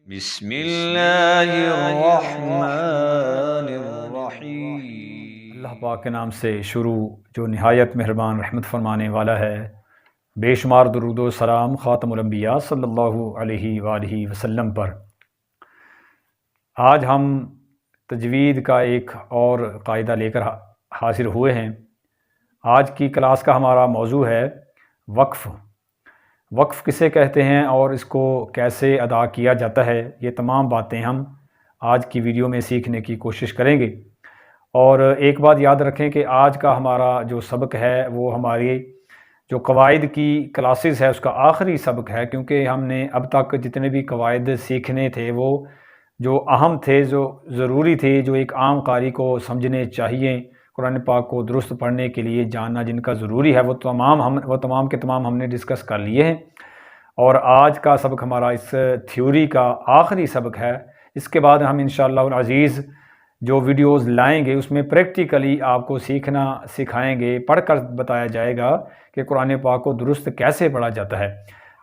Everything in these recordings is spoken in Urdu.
بسم اللہ الرحمن الرحیم۔ اللہ پاک کے نام سے شروع جو نہایت مہربان رحمت فرمانے والا ہے۔ بے شمار درود و سلام خاتم الانبیاء صلی اللہ علیہ وآلہ وسلم پر۔ آج ہم تجوید کا ایک اور قاعدہ لے کر حاضر ہوئے ہیں۔ آج کی کلاس کا ہمارا موضوع ہے وقف۔ وقف کسے کہتے ہیں اور اس کو کیسے ادا کیا جاتا ہے، یہ تمام باتیں ہم آج کی ویڈیو میں سیکھنے کی کوشش کریں گے۔ اور ایک بات یاد رکھیں کہ آج کا ہمارا جو سبق ہے وہ ہماری جو قواعد کی کلاسز ہے اس کا آخری سبق ہے، کیونکہ ہم نے اب تک جتنے بھی قواعد سیکھنے تھے وہ جو اہم تھے، جو ضروری تھے، جو ایک عام قاری کو سمجھنے چاہیے، قرآن پاک کو درست پڑھنے کے لیے جاننا جن کا ضروری ہے، وہ تمام کے تمام ہم نے ڈسکس کر لیے ہیں۔ اور آج کا سبق ہمارا اس تھیوری کا آخری سبق ہے۔ اس کے بعد ہم انشاءاللہ العزیز جو ویڈیوز لائیں گے اس میں پریکٹیکلی آپ کو سیکھنا سکھائیں گے، پڑھ کر بتایا جائے گا کہ قرآن پاک کو درست کیسے پڑھا جاتا ہے۔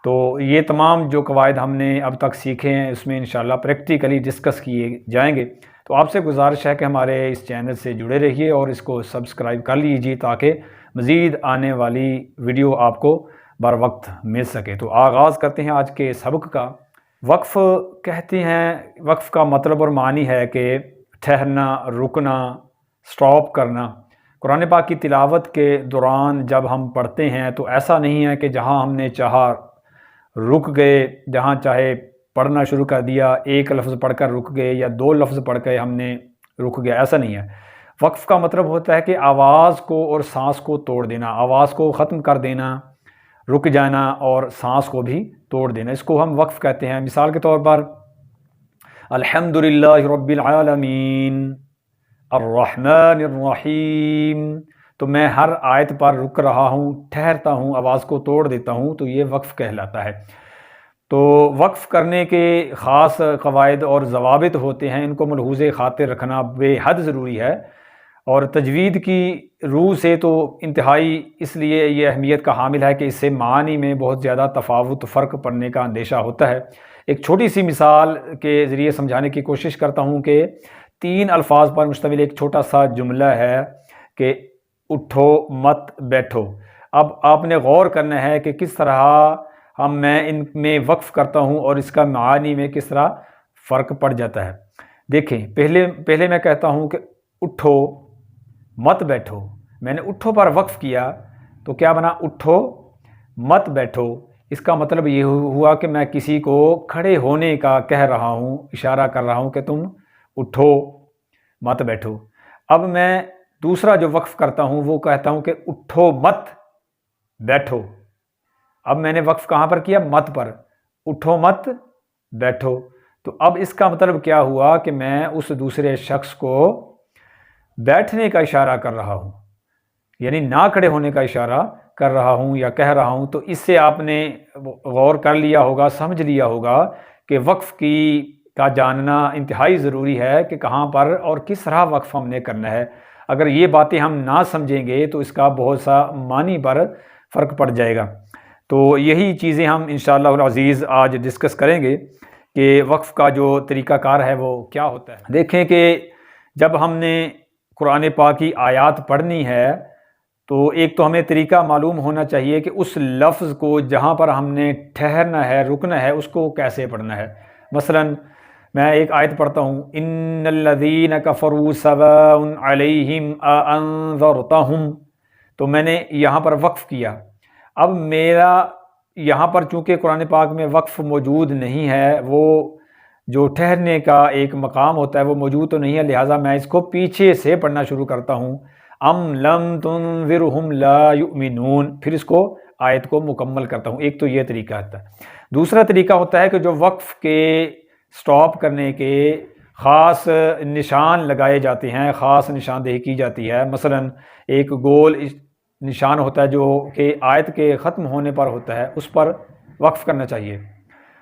تو یہ تمام جو قواعد ہم نے اب تک سیکھے ہیں اس میں انشاءاللہ پریکٹیکلی ڈسکس کیے جائیں گے۔ تو آپ سے گزارش ہے کہ ہمارے اس چینل سے جڑے رہیے اور اس کو سبسکرائب کر لیجیے تاکہ مزید آنے والی ویڈیو آپ کو بر وقت مل سکے۔ تو آغاز کرتے ہیں آج کے سبق کا۔ وقف کہتے ہیں، وقف کا مطلب اور معنی ہے کہ ٹھہرنا، رکنا، سٹاپ کرنا۔ قرآن پاک کی تلاوت کے دوران جب ہم پڑھتے ہیں تو ایسا نہیں ہے کہ جہاں ہم نے چاہا رک گئے، جہاں چاہے پڑھنا شروع کر دیا، ایک لفظ پڑھ کر رک گئے یا دو لفظ پڑھ کے ہم نے رک گیا، ایسا نہیں ہے۔ وقف کا مطلب ہوتا ہے کہ آواز کو اور سانس کو توڑ دینا، آواز کو ختم کر دینا، رک جانا اور سانس کو بھی توڑ دینا، اس کو ہم وقف کہتے ہیں۔ مثال کے طور پر الحمدللہ رب العالمین الرحمن الرحیم، تو میں ہر آیت پر رک رہا ہوں، ٹھہرتا ہوں، آواز کو توڑ دیتا ہوں، تو یہ وقف کہلاتا ہے۔ تو وقف کرنے کے خاص قواعد اور ضوابط ہوتے ہیں، ان کو ملحوظ خاطر رکھنا بے حد ضروری ہے۔ اور تجوید کی روح سے تو انتہائی اس لیے یہ اہمیت کا حامل ہے کہ اس سے معانی میں بہت زیادہ تفاوت، فرق پڑنے کا اندیشہ ہوتا ہے۔ ایک چھوٹی سی مثال کے ذریعے سمجھانے کی کوشش کرتا ہوں کہ 3 الفاظ پر مشتمل ایک چھوٹا سا جملہ ہے کہ اٹھو مت بیٹھو۔ اب آپ نے غور کرنا ہے کہ کس طرح میں ان میں وقف کرتا ہوں اور اس کا معانی میں کس طرح فرق پڑ جاتا ہے۔ دیکھیں، پہلے میں کہتا ہوں کہ اٹھو مت بیٹھو، میں نے اٹھو پر وقف کیا تو کیا بنا؟ اٹھو مت بیٹھو۔ اس کا مطلب یہ ہوا کہ میں کسی کو کھڑے ہونے کا کہہ رہا ہوں، اشارہ کر رہا ہوں کہ تم اٹھو مت بیٹھو۔ اب میں دوسرا جو وقف کرتا ہوں وہ کہتا ہوں کہ اٹھو مت بیٹھو۔ اب میں نے وقف کہاں پر کیا؟ مت پر، اٹھو مت بیٹھو۔ تو اب اس کا مطلب کیا ہوا کہ میں اس دوسرے شخص کو بیٹھنے کا اشارہ کر رہا ہوں، یعنی نہ کھڑے ہونے کا اشارہ کر رہا ہوں یا کہہ رہا ہوں۔ تو اس سے آپ نے غور کر لیا ہوگا، سمجھ لیا ہوگا کہ وقف کا جاننا انتہائی ضروری ہے کہ کہاں پر اور کس طرح وقف ہم نے کرنا ہے۔ اگر یہ باتیں ہم نہ سمجھیں گے تو اس کا بہت سا معنی پر فرق پڑ جائے گا۔ تو یہی چیزیں ہم انشاءاللہ العزیز آج ڈسکس کریں گے کہ وقف کا جو طریقہ کار ہے وہ کیا ہوتا ہے۔ دیکھیں کہ جب ہم نے قرآن پاک کی آیات پڑھنی ہے تو ایک تو ہمیں طریقہ معلوم ہونا چاہیے کہ اس لفظ کو جہاں پر ہم نے ٹھہرنا ہے، رکنا ہے، اس کو کیسے پڑھنا ہے۔ مثلا میں ایک آیت پڑھتا ہوں، ان الذین کفروا سواء علیہم اانذرتہم، تو میں نے یہاں پر وقف کیا۔ اب میرا یہاں پر چونکہ قرآن پاک میں وقف موجود نہیں ہے، وہ جو ٹھہرنے کا ایک مقام ہوتا ہے وہ موجود تو نہیں ہے، لہٰذا میں اس کو پیچھے سے پڑھنا شروع کرتا ہوں، ام لم تنذرہم لا یؤمنون، پھر اس کو آیت کو مکمل کرتا ہوں۔ ایک تو یہ طریقہ ہوتا ہے۔ دوسرا طریقہ ہوتا ہے کہ جو وقف کے سٹاپ کرنے کے خاص نشان لگائے جاتے ہیں، خاص نشاندہی کی جاتی ہے۔ مثلا ایک گول نشان ہوتا ہے جو کہ آیت کے ختم ہونے پر ہوتا ہے، اس پر وقف کرنا چاہیے۔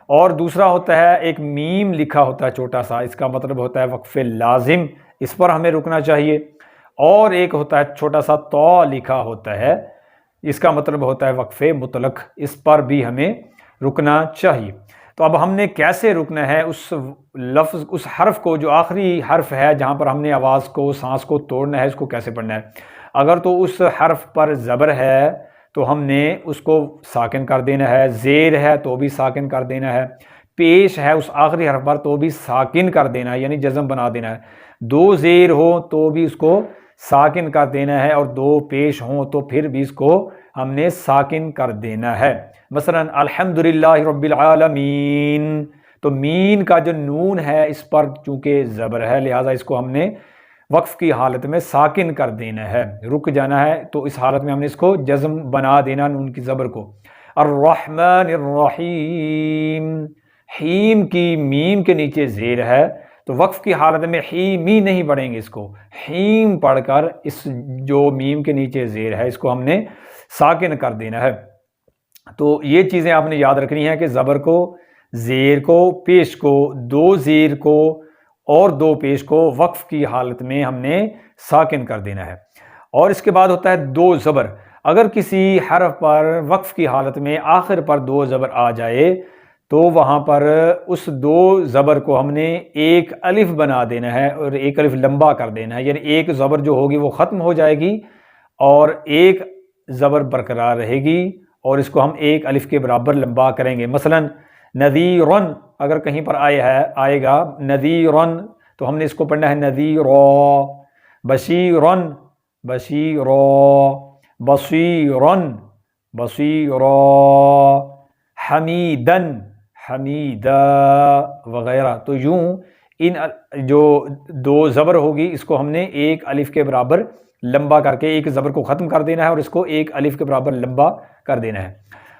اور دوسرا ہوتا ہے ایک میم لکھا ہوتا ہے چھوٹا سا، اس کا مطلب ہوتا ہے وقف لازم، اس پر ہمیں رکنا چاہیے۔ اور ایک ہوتا ہے چھوٹا سا تو لکھا ہوتا ہے، اس کا مطلب ہوتا ہے وقف مطلق، اس پر بھی ہمیں رکنا چاہیے۔ تو اب ہم نے کیسے رکنا ہے اس لفظ، اس حرف کو جو آخری حرف ہے جہاں پر ہم نے آواز کو، سانس کو توڑنا ہے، اس کو کیسے پڑھنا ہے؟ اگر تو اس حرف پر زبر ہے تو ہم نے اس کو ساکن کر دینا ہے، زیر ہے تو بھی ساکن کر دینا ہے، پیش ہے اس آخری حرف پر تو بھی ساکن کر دینا ہے، یعنی جزم بنا دینا ہے، دو زیر ہو تو بھی اس کو ساکن کر دینا ہے، اور دو پیش ہوں تو پھر بھی اس کو ہم نے ساکن کر دینا ہے۔ مثلا الحمدللہ رب العالمین، تو مین کا جو نون ہے اس پر چونکہ زبر ہے لہٰذا اس کو ہم نے وقف کی حالت میں ساکن کر دینا ہے، رک جانا ہے، تو اس حالت میں ہم نے اس کو جزم بنا دینا نون کی زبر کو۔ الرحمن الرحیم، حیم کی میم کے نیچے زیر ہے تو وقف کی حالت میں حیمی نہیں پڑھیں گے، اس کو حیم پڑھ کر اس جو میم کے نیچے زیر ہے اس کو ہم نے ساکن کر دینا ہے۔ تو یہ چیزیں آپ نے یاد رکھنی ہیں کہ زبر کو، زیر کو، پیش کو، دو زیر کو اور دو پیش کو وقف کی حالت میں ہم نے ساکن کر دینا ہے۔ اور اس کے بعد ہوتا ہے دو زبر۔ اگر کسی حرف پر وقف کی حالت میں آخر پر دو زبر آ جائے تو وہاں پر اس دو زبر کو ہم نے ایک الف بنا دینا ہے اور ایک الف لمبا کر دینا ہے، یعنی ایک زبر جو ہوگی وہ ختم ہو جائے گی اور ایک زبر برقرار رہے گی، اور اس کو ہم ایک الف کے برابر لمبا کریں گے۔ مثلا نذیرن اگر کہیں پر آئے گا نذیرن تو ہم نے اس کو پڑھنا ہے نذیرا، بشیرن بشیرا، بصیرن بصیرا، حمیدن حمیدا وغیرہ۔ تو یوں ان جو دو زبر ہوگی اس کو ہم نے ایک الف کے برابر لمبا کر کے ایک زبر کو ختم کر دینا ہے اور اس کو ایک الف کے برابر لمبا کر دینا ہے۔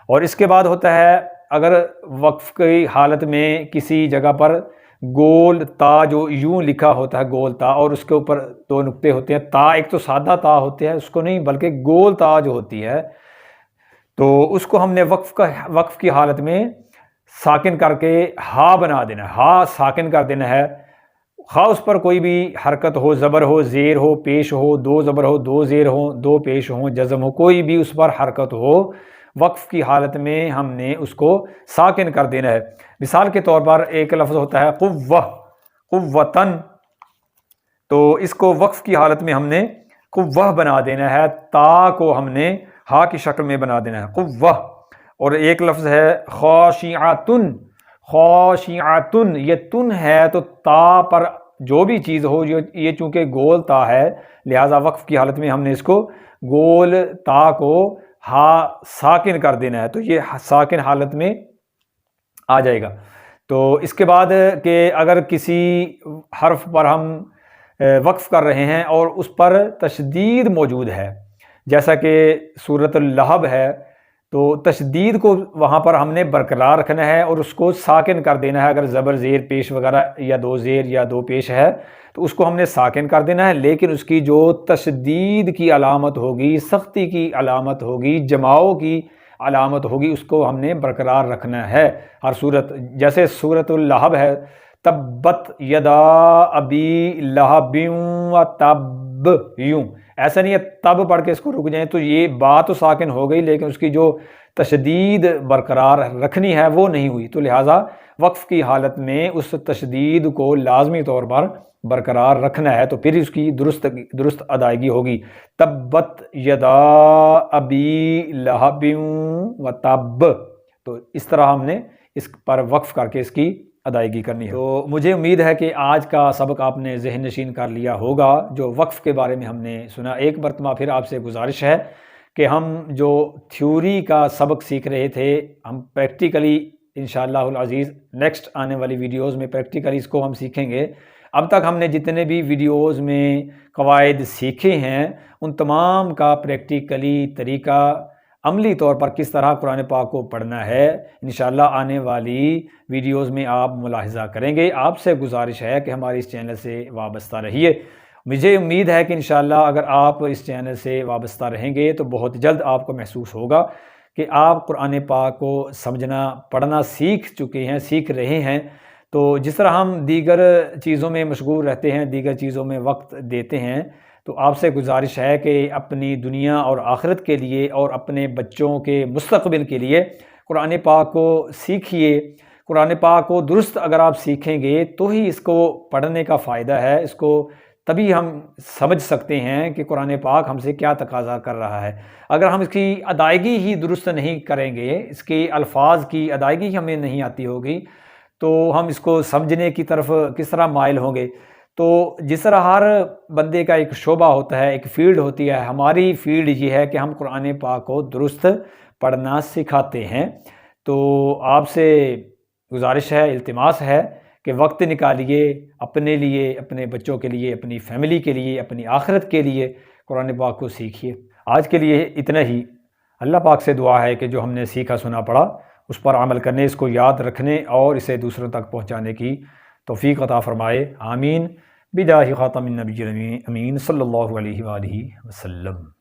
اور اس کے بعد ہوتا ہے اگر وقف کی حالت میں کسی جگہ پر گول تا جو یوں لکھا ہوتا ہے گول تا اور اس کے اوپر دو نقطے ہوتے ہیں، تا ایک تو سادہ تا ہوتے ہیں اس کو نہیں بلکہ گول تا جو ہوتی ہے تو اس کو ہم نے وقف کی حالت میں ساکن کر کے ہا بنا دینا ہے، ہا ساکن کر دینا ہے، خواہ اس پر کوئی بھی حرکت ہو، زبر ہو، زیر ہو، پیش ہو، دو زبر ہو، دو زیر ہو، دو پیش ہو، جزم ہو، کوئی بھی اس پر حرکت ہو، وقف کی حالت میں ہم نے اس کو ساکن کر دینا ہے۔ مثال کے طور پر ایک لفظ ہوتا ہے قوہ، قوتن، تو اس کو وقف کی حالت میں ہم نے قوہ بنا دینا ہے، تا کو ہم نے ہا کی شکل میں بنا دینا ہے قوہ۔ اور ایک لفظ ہے خاشعتن، خاشعتن، یہ تن ہے تو تا پر جو بھی چیز ہو، یہ چونکہ گول تا ہے لہٰذا وقف کی حالت میں ہم نے اس کو گول تا کو ہا ساکن کر دینا ہے، تو یہ ساکن حالت میں آ جائے گا۔ تو اس کے بعد کہ اگر کسی حرف پر ہم وقف کر رہے ہیں اور اس پر تشدید موجود ہے، جیسا کہ سورۃ اللہب ہے، تو تشدید کو وہاں پر ہم نے برقرار رکھنا ہے اور اس کو ساکن کر دینا ہے۔ اگر زبر، زیر، پیش وغیرہ یا دو زیر یا دو پیش ہے تو اس کو ہم نے ساکن کر دینا ہے، لیکن اس کی جو تشدید کی علامت ہوگی، سختی کی علامت ہوگی، جماؤ کی علامت ہوگی، اس کو ہم نے برقرار رکھنا ہے ہر صورت۔ جیسے سورۃ اللہب ہے تبت یدا ابی لہب وتب، یوں ایسا نہیں ہے تب پڑھ کے اس کو رک جائیں تو یہ بات تو ساکن ہو گئی لیکن اس کی جو تشدید برقرار رکھنی ہے وہ نہیں ہوئی، تو لہٰذا وقف کی حالت میں اس تشدید کو لازمی طور پر برقرار رکھنا ہے، تو پھر اس کی درست ادائیگی ہوگی۔ تبت یدا ابی لہب وتب، تو اس طرح ہم نے اس پر وقف کر کے اس کی ادائیگی کرنی ہے۔ تو مجھے امید ہے کہ آج کا سبق آپ نے ذہن نشین کر لیا ہوگا جو وقف کے بارے میں ہم نے سنا۔ ایک مرتبہ پھر آپ سے گزارش ہے کہ ہم جو تھیوری کا سبق سیکھ رہے تھے ہم پریکٹیکلی انشاءاللہ العزیز نیکسٹ آنے والی ویڈیوز میں پریکٹیکلی اس کو ہم سیکھیں گے۔ اب تک ہم نے جتنے بھی ویڈیوز میں قواعد سیکھے ہیں ان تمام کا پریکٹیکلی طریقہ عملی طور پر کس طرح قرآن پاک کو پڑھنا ہے انشاءاللہ آنے والی ویڈیوز میں آپ ملاحظہ کریں گے۔ آپ سے گزارش ہے کہ ہمارے اس چینل سے وابستہ رہیے۔ مجھے امید ہے کہ انشاءاللہ اگر آپ اس چینل سے وابستہ رہیں گے تو بہت جلد آپ کو محسوس ہوگا کہ آپ قرآن پاک کو سمجھنا، پڑھنا سیکھ چکے ہیں، سیکھ رہے ہیں۔ تو جس طرح ہم دیگر چیزوں میں مشغول رہتے ہیں، دیگر چیزوں میں وقت دیتے ہیں، تو آپ سے گزارش ہے کہ اپنی دنیا اور آخرت کے لیے اور اپنے بچوں کے مستقبل کے لیے قرآن پاک کو سیکھیے، قرآن پاک کو درست اگر آپ سیکھیں گے تو ہی اس کو پڑھنے کا فائدہ ہے، اس کو تبھی ہم سمجھ سکتے ہیں کہ قرآن پاک ہم سے کیا تقاضا کر رہا ہے۔ اگر ہم اس کی ادائیگی ہی درست نہیں کریں گے، اس کے الفاظ کی ادائیگی ہمیں نہیں آتی ہوگی، تو ہم اس کو سمجھنے کی طرف کس طرح مائل ہوں گے؟ تو جس طرح ہر بندے کا ایک شعبہ ہوتا ہے، ایک فیلڈ ہوتی ہے، ہماری فیلڈ یہ ہے کہ ہم قرآن پاک کو درست پڑھنا سکھاتے ہیں۔ تو آپ سے گزارش ہے، التماس ہے کہ وقت نکالیے اپنے لیے، اپنے بچوں کے لیے، اپنی فیملی کے لیے، اپنی آخرت کے لیے قرآن پاک کو سیکھیے۔ آج کے لیے اتنا ہی۔ اللہ پاک سے دعا ہے کہ جو ہم نے سیکھا سنا پڑھا اس پر عمل کرنے، اس کو یاد رکھنے اور اسے دوسروں تک پہنچانے کی توفیق عطا فرمائے، آمین، بجاہ خاتم النبی امین صلی اللہ علیہ وآلہ وسلم۔